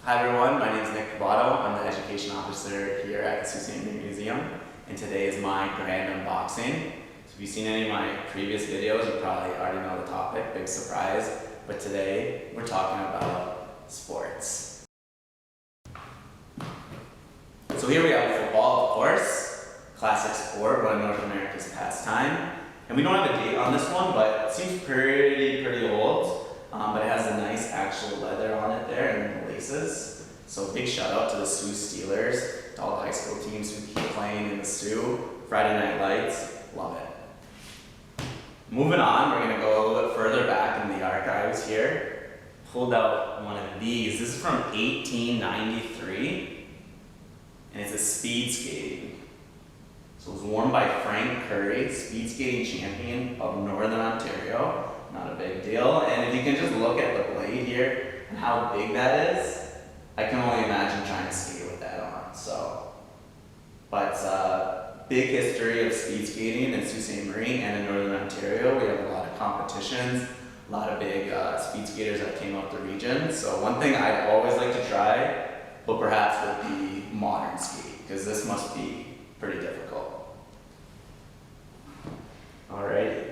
Hi everyone, my name is Nick Cavato. I'm the Education Officer here at the Sault Ste. Museum, and today is my grand unboxing. So if you've seen any of my previous videos, you probably already know the topic, big surprise, but today we're talking about sports. So here we have football, of course, classic sport, one of North America's pastime. And we don't have a date on this one, but it seems pretty old. But it has a nice actual leather on it there and the laces. So big shout out to the Sault Steelers, to all the high school teams who keep playing in the Sault. Friday Night Lights, love it. Moving on, we're gonna go a little bit further back in the archives here. Pulled out one of these. This is from 1893, and it's a speed skating. So it was worn by Frank Curry, speed skating champion of Northern Ontario. Not a big deal. And if you can just look at the blade here and how big that is, I can only imagine trying to skate with that on. So, but big history of speed skating in Sault Ste. Marie and in Northern Ontario. We have a lot of competitions, a lot of big speed skaters that came up the region. So one thing I'd always like to try, but perhaps would be modern skate, because this must be pretty difficult. Alrighty.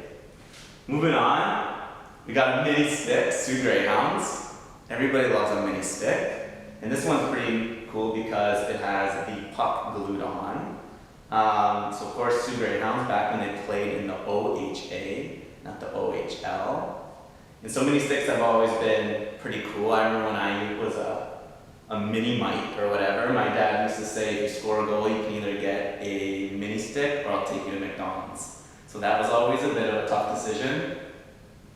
Moving on, we got a mini stick, Sault Greyhounds. Everybody loves a mini stick. And this one's pretty cool because it has the puck glued on. So of course, Sault Greyhounds, back when they played in the OHA, not the OHL. And so mini sticks have always been pretty cool. I remember when I was a mini mite or whatever, my dad used to say, if you score a goal, you can either get a mini stick or I'll take you to McDonald's. So that was always a bit of a tough decision.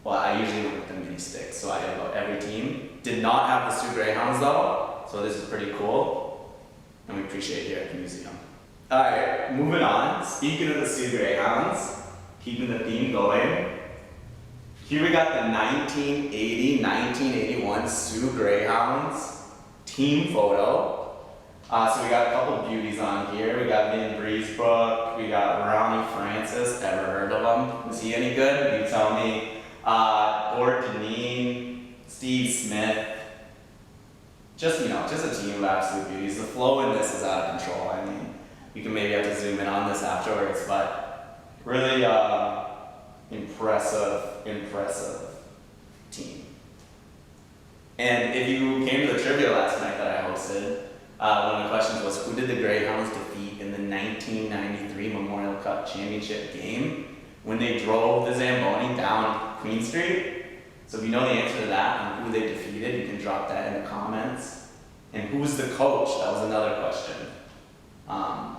Well, I usually went with the mini stick, so I had about every team. Did not have the Sault Greyhounds though, so this is pretty cool, and we appreciate it here at the museum. Alright, moving on. Speaking of the Sault Greyhounds, keeping the theme going. Here we got the 1980-1981 Sault Greyhounds team photo. So we got a couple of beauties on here. We got Vin Breezebrook, we got Ronnie Francis, ever heard of him? Was he any good? You tell me. Gord Dineen, Steve Smith. Just a team of absolute beauties. The flow in this is out of control. I mean, you can maybe have to zoom in on this afterwards, but really impressive team. And if you came to the trivia last night that I hosted, one of the questions was, who did the Greyhounds defeat in the 1993 Memorial Cup Championship game when they drove the Zamboni down Queen Street? So if you know the answer to that and who they defeated, you can drop that in the comments. And who was the coach? That was another question.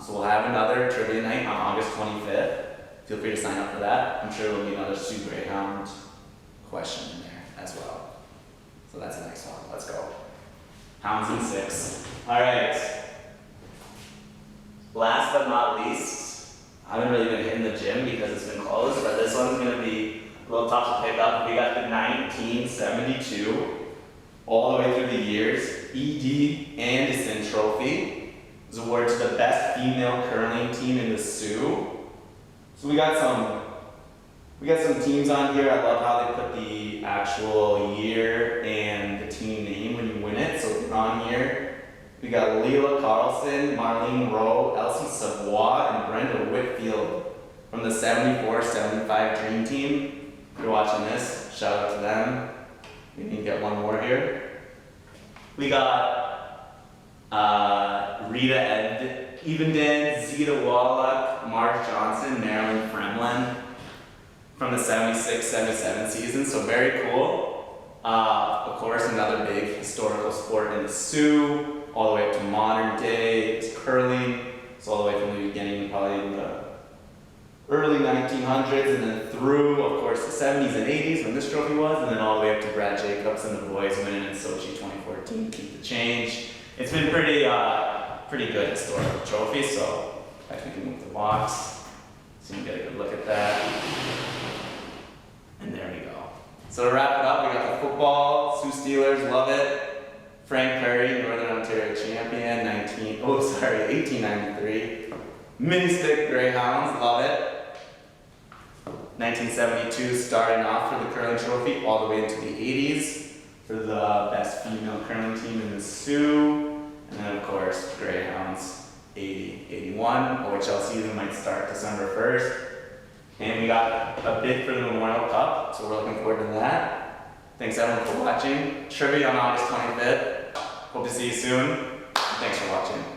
So we'll have another trivia night on August 25th. Feel free to sign up for that. I'm sure there'll be another Sault Greyhound question in there as well. So that's the next one. Let's go. Hounds in 6. All right. Last but not least, I haven't really been hitting the gym because it's been closed, but this one's going to be a little tough to pick up. We got the 1972, all the way through the years, ED Anderson Trophy. It was awarded to the best female curling team in the Sault. So we got some teams on here. I love how they put the actual year and the team name when you win it. So it's on here. We got Leila Carlson, Marlene Rowe, Elsie Savoy, and Brenda Whitfield from the 74-75 Dream Team. If you're watching this, shout out to them. We need to get one more here. We got Rita Evenden, Zita Wallach, Marge Johnson, Marilyn Fremlin from the 76-77 season, so very cool. Of course, another big historical sport in the Sault. All the way up to modern day, it's curling. It's all the way from the beginning, probably in the early 1900s, and then through, of course, the 70s and 80s when this trophy was, and then all the way up to Brad Jacobs and the boys winning in Sochi 2014, keep the change. It's been pretty good historical trophy, so I think we can move the box so you can get a good look at that. And there we go. So to wrap it up, we got the football, Sault Steelers, love it. Frank Curry, Northern Ontario champion, 1893. Mini stick Greyhounds, love it. 1972, starting off for the curling trophy all the way into the 80s for the best female curling team in this 82, and then of course Greyhounds 80, 81. OHL season might start December 1st. And we got a bid for the Memorial Cup, so we're looking forward to that. Thanks everyone for watching. Trivia on August 25th. Hope to see you soon. Thanks for watching.